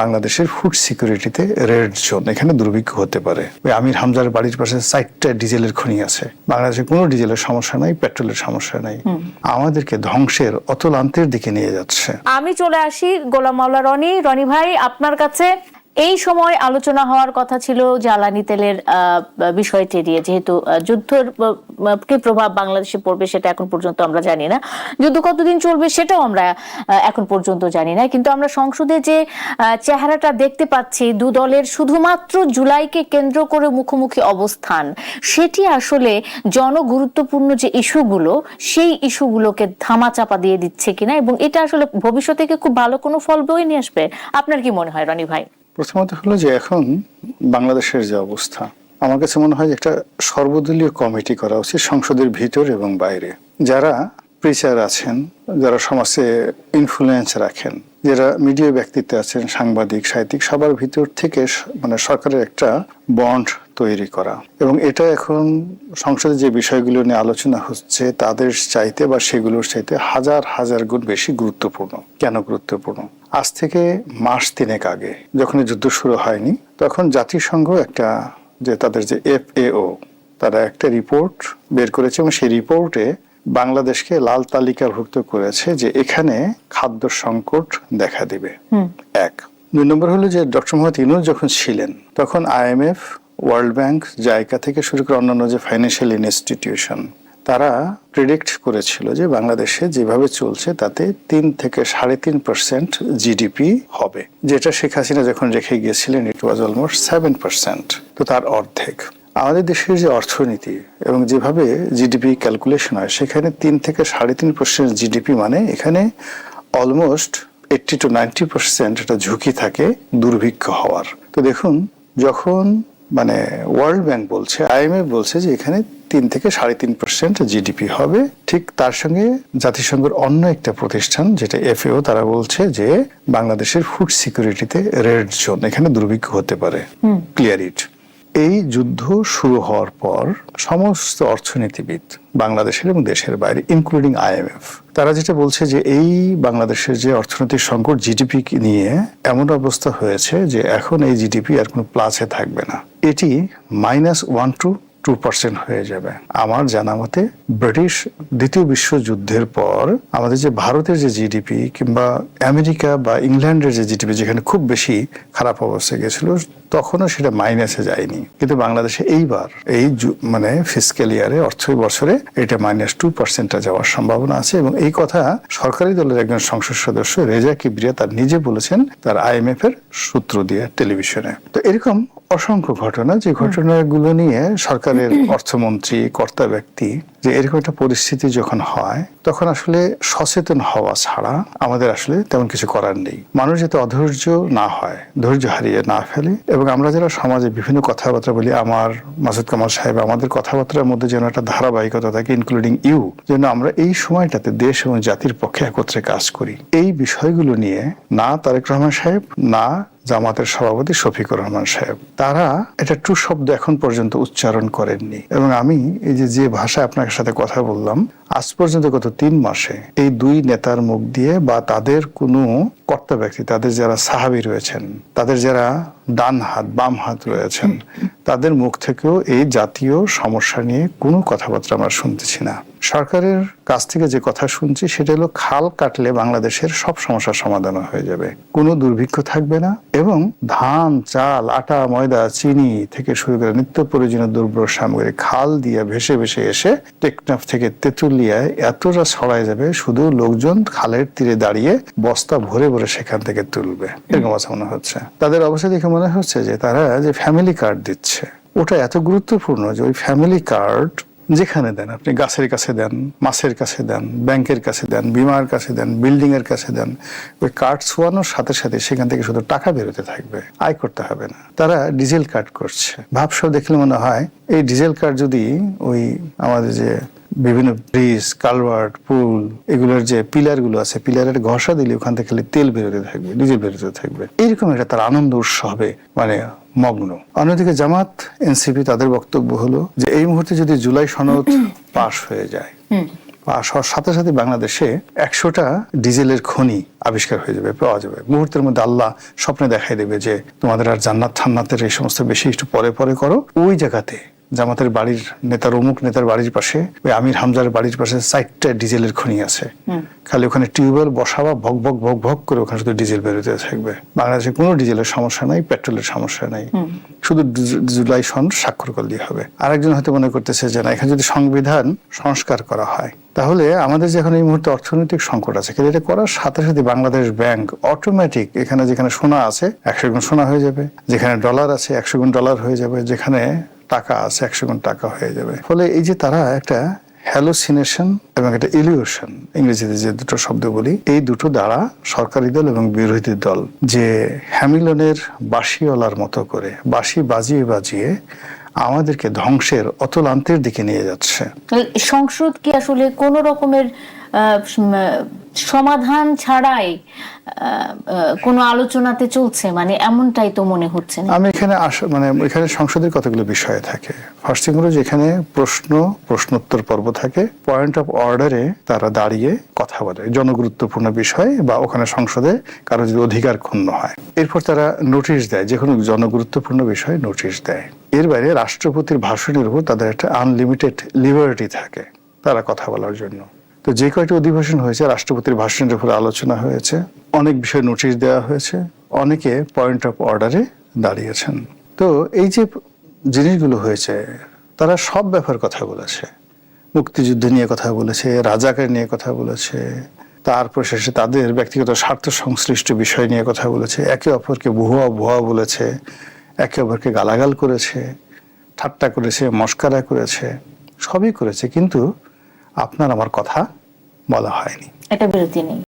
বাংলাদেশের food সিকিউরিটিতে red zone, এখানে দুর্ভিক্ষ হতে পারে। ওই আমির হামজার বাড়ির পাশে 4টা ডিজেলের খনি আছে, বাংলাদেশে কোনো ডিজেলের সমস্যা নাই, পেট্রোলের সমস্যা নাই, আমাদেরকে ধ্বংসের অতলান্তের দিকে নিয়ে যাচ্ছে। আমি চলে আসি গোলাম মাওলা রনি। রনি ভাই, আপনার কাছে এই সময় আলোচনা হওয়ার কথা ছিল জ্বালানি তেলের বিষয়টি নিয়ে, যেহেতু যুদ্ধের কি প্রভাব বাংলাদেশে পড়বে সেটা এখন পর্যন্ত আমরা জানি না, যুদ্ধ কতদিন চলবে সেটাও আমরা এখন পর্যন্ত জানি না। কিন্তু আমরা সংসদে যে চেহারাটা দেখতে পাচ্ছি, দু দলের শুধুমাত্র জুলাইকে কেন্দ্র করে মুখোমুখি অবস্থান, সেটি আসলে জনগুরুত্বপূর্ণ যে ইস্যুগুলো, সেই ইস্যুগুলোকে ধামাচাপা দিয়ে দিচ্ছে কিনা, এবং এটা আসলে ভবিষ্যতে খুব ভালো কোনো ফল বয়ে নিয়ে আসবে? আপনার কি মনে হয় রনি ভাই? প্রথমত হলো যে এখন বাংলাদেশের যে অবস্থা, আমার কাছে মনে হয় যে একটা সর্বদলীয় কমিটি করা উচিত সংসদের ভিতর এবং বাইরে। যারা প্রিচার আছেন, যারা সমাজে ইনফ্লুয়েন্স রাখেন, যারা মিডিয়া ব্যক্তিত্ব আছেন, সাংবাদিক, সাহিত্যিক, সবার ভিতর থেকে মানে সরকারের একটা বন্ড তৈরি করা। এবং এটা এখন সংসদে যে বিষয়গুলো নিয়ে আলোচনা হচ্ছে তাদের চাইতে বা সেগুলোর চাইতে হাজার হাজার গুণ বেশি গুরুত্বপূর্ণ। কেন গুরুত্বপূর্ণ? আজ থেকে মাস 3 আগে যখন যুদ্ধ শুরু হয়নি, তখন জাতিসংঘ একটা যে তাদের যে FAO, তারা একটা রিপোর্ট বের করেছে এবং সেই রিপোর্টে বাংলাদেশকে লাল তালিকাভুক্ত করেছে যে এখানে খাদ্য সংকট দেখা দিবে। 1 2 নম্বর হলো যে ডক্টর মোহাম্মদ ইউনূস যখন ছিলেন তখন IMF, ওয়ার্ল্ড ব্যাংক, জাইকা থেকে শুরু করে অন্যান্য যে ফাইন্যান্সিয়াল ইনস্টিটিউশন, তারা প্রেডিক্ট করেছিল যে বাংলাদেশে যেভাবে চলছে তাতে 3 থেকে 3.5% জিডিপি হবে, যেটা শেখ হাসিনা যখন রেখে গিয়েছিলেন ইট ওয়াজ অলমোস্ট 7%, তো তার অর্ধেক। আমাদের দেশের যে অর্থনীতি এবং যেভাবে জিডিপি ক্যালকুলেশন হয়, সেখানে 3 থেকে 3.5% জিডিপি মানে এখানে অলমোস্ট 80 to 90% একটা ঝুঁকি থাকে দুর্ভিক্ষ হওয়ার। তো দেখুন, যখন মানে ওয়ার্ল্ড ব্যাংক বলছে, IMF বলছে যে এখানে 3 থেকে 3.5% জিডিপি হবে, ঠিক তার সঙ্গে জাতিসংঘের অন্য একটা প্রতিষ্ঠান যেটা FAO, তারা বলছে যে বাংলাদেশের ফুড সিকিউরিটিতে রেড জোন, এখানে দুর্ভিক্ষ হতে পারে, ক্লিয়ার ইট। এই যুদ্ধ শুরু হওয়ার পর সমস্ত অর্থনীতিবিদ বাংলাদেশের এবং দেশের বাইরে, ইনক্লুডিং IMF, তারা যেটা বলছে যে এই বাংলাদেশের যে অর্থনৈতিক সংকট, জিডিপি নিয়ে এমন অবস্থা হয়েছে যে এখন এই জিডিপি আর কোনো প্লাসে থাকবে না, এটি -1 to 2% হয়ে যাবে। আমার জানা মতে ব্রিটিশ দ্বিতীয় বিশ্বযুদ্ধের পর আমাদের যে ভারতের যে জিডিপি কিংবা আমেরিকা বা ইংল্যান্ডের যে জিডিপি, যেখানে খুব বেশি খারাপ অবস্থায় গেছিল, তখনও সেটা মাইনাসে যায়নি। কিন্তু বাংলাদেশে এইবার এই মানে ফিসক্যাল ইয়ারে, অর্থ বছরে, এটা -2% যাওয়ার সম্ভাবনা আছে। এবং এই কথা সরকারি দলের একজন সংসদ সদস্য রেজা কিবরিয়া তার নিজে বলেছেন তার IMF এর সূত্র দিয়ে টেলিভিশনে। তো এরকম অসংখ্য ঘটনা, যে ঘটনাগুলো নিয়ে সরকারের অর্থমন্ত্রী, কর্তা ব্যক্তি, যে এরকম একটা পরিস্থিতি যখন হয় তখন আসলে সচেতন হওয়া ছাড়া আমাদের আসলে তেমন কিছু করার নেই। মানুষ যাতে অধৈর্য না হয়, ধৈর্য হারিয়ে না ফেলে, এবং আমরা যারা সমাজে বিভিন্ন কথাবার্তা বলি, আমার মাসুদ কামাল সাহেব, আমাদের কথাবার্তার মধ্যে যেন একটা ধারাবাহিকতা থাকে, ইনক্লুডিং ইউ, যেন আমরা এই সময়টাতে দেশ এবং জাতির পক্ষে একত্রে কাজ করি। এই বিষয়গুলো নিয়ে না তারেক রহমান সাহেব, না জামাতের সভাপতি শফিকুর রহমান সাহেব, তারা এটা ট্রু শব্দ এখন পর্যন্ত উচ্চারণ করেননি। এবং আমি এই যে ভাষায় আপনার সাথে কথা বললাম, আজ পর্যন্ত গত 3 মাসে এই 2 নেতার মুখ দিয়ে বা তাদের কোনো কর্তা ব্যক্তি, তাদের যারা সাহাবী রয়েছেন, তাদের যারা ডান হাত বাম হাত রয়েছেন, তাদের মুখ থেকেও এই জাতীয় সমস্যা নিয়ে কোনো কথাবার্তা আমরা শুনতেছি না। সরকারের কাছ থেকে যে কথা শুনছি সেটা হলো খাল কাটলে বাংলাদেশের সব সমস্যার সমাধান হয়ে যাবে, কোনো দুর্ভিক্ষ থাকবে না, এবং ধান, চাল, আটা, ময়দা, চিনি থেকে শুরু করে নিত্য প্রয়োজনীয় দ্রব্য সামগ্রী খাল দিয়ে ভেসে ভেসে এসে টেকনাফ থেকে তেঁতুলিয়ায় এতটা ছড়ায় যাবে, শুধু লোকজন খালের তীরে দাঁড়িয়ে বস্তা ভরে ভরে সেখান থেকে তুলবে, এরকম অবস্থা মনে হচ্ছে। তাদের অবস্থা দেখে মনে হচ্ছে যে তারা যে ফ্যামিলি কার্ড দিচ্ছে, ওটা এত গুরুত্বপূর্ণ যে ওই ফ্যামিলি কার্ড যেখানে দেন, আপনি গাছের কাছে দেন, মাছের কাছে দেন, ব্যাংকের কাছে দেন, বিমার কাছে দেন, বিল্ডিং এর কাছে দেন, ওই কার্ড ছোঁয়ানোর সাথে সাথে সেখান থেকে শুধু টাকা বেরোতে থাকবে, আয় করতে হবে না। তারা ডিজেল কার্ড করছে, ভাবসব দেখলে মনে হয় এই ডিজেল কার্ড যদি ওই আমাদের যে বিভিন্ন ব্রিজ, কালভার্ট, পুল, এগুলোর যে পিলার গুলো আছে, পিলারের ঘষা দিলে ওখান থেকে খালি তেল বেরোতে থাকবে, ডিজেল বেরোতে থাকবে, এইরকম একটা তার আনন্দ উৎসবে মানে মগ্ন। অন্যদিকে জামাত, এনসিপি, তাদের বক্তব্য হলো যে এই মুহূর্তে যদি জুলাই সনদ পাশ হয়ে যায় পাশ হওয়ার সাথে সাথে বাংলাদেশে 100টা ডিজেলের খনি আবিষ্কার হয়ে যাবে, পাওয়া যাবে মুহূর্তের মধ্যে। আল্লাহ স্বপ্নে দেখাই দেবে যে তোমাদের আর জান্নাত ঠান্নাতের এই সমস্ত বেশি একটু পরে পরে করো। ওই জায়গাতে জামাতের বাড়ির নেতার, অমুক নেতার বাড়ির পাশে, ওই আমির হামজার বাড়ির পাশে 4টা ডিজেলের খনি আছে। খালি ওখানে টিউবওয়েল বসাবা, ভক ভক ভক ভক করে ওখানে শুধু ডিজেল বেরোতে থাকবে। বাংলাদেশে কোনো ডিজেলের সমস্যা নাই, পেট্রোলের সমস্যা নাই, শুধু জুলাই সন স্বাক্ষর করলেই হবে। আরেকজন হয়তো মনে করতেছে যে না, এখানে যদি সংবিধান সংস্কার করা হয় তাহলে আমাদের যে এখন এই মুহূর্তে অর্থনৈতিক সংকট আছে, কিন্তু এটা করার সাথে সাথে বাংলাদেশ ব্যাংক অটোমেটিক এখানে যেখানে সোনা আছে 100 গুণ সোনা হয়ে যাবে, যেখানে ডলার আছে 100 গুণ ডলার হয়ে যাবে, যেখানে টাকা আছে 100 গুণ টাকা হয়ে যাবে। ফলে এই যে তারা একটা হ্যালোসিনেশন এবং একটা ইলিউশন, ইংরেজিতে যে দুটো শব্দ বলি, এই দুটো দ্বারা সরকারি দল এবং বিরোধী দল যে হ্যামিলনের বাঁশিওয়ালার মতো করে বাঁশি বাজিয়ে বাজিয়ে আমাদেরকে ধ্বংসের অতলান্তের দিকে নিয়ে যাচ্ছে। সংসদ কি আসলে কোন রকমের সমাধান ছাড়াই কোন আলোচনাতে চলছে? মানে এমনটাই তো মনে হচ্ছে না। আমি এখানে মানে এখানে সংসদের কতগুলো বিষয় থাকে। ফার্স্ট থিং হলো যে এখানে প্রশ্নোত্তর পর্ব থাকে, পয়েন্ট অফ অর্ডারে তারা দাঁড়িয়ে কথা বলে জনগুরুত্বপূর্ণ বিষয়, বা ওখানে সংসদে কারো যদি অধিকার ক্ষুণ্ণ হয়, এরপর তারা নোটিশ দেয়, যে কোনো জনগুরুত্বপূর্ণ বিষয়ে নোটিশ দেয়। এর বাইরে রাষ্ট্রপতির ভাষণের উপর তাদের একটা আনলিমিটেড লিবার্টি থাকে তারা কথা বলার জন্য। তো যে কয়টি অধিবেশন হয়েছে, রাষ্ট্রপতির ভাষণের উপরে আলোচনা হয়েছে, অনেক বিষয়ে নোটিশ দেওয়া হয়েছে, অনেকে পয়েন্ট অফ অর্ডারে দাঁড়িয়েছেন। তো এই যে জিনিসগুলো হয়েছে, তারা সব ব্যাপার কথা বলেছে, মুক্তিযুদ্ধ নিয়ে কথা বলেছে, রাজাকার নিয়ে কথা বলেছে, তারপর শেষে তাদের ব্যক্তিগত স্বার্থ সংশ্লিষ্ট বিষয় নিয়ে কথা বলেছে, একে অপরকে ভুয়া ভুয়া বলেছে, একে অপরকে গালাগাল করেছে, ঠাট্টা করেছে, মস্কারা করেছে, সবই করেছে, কিন্তু আপনার আমার কথা বলা হয়নি। এটা বিরতি নেই।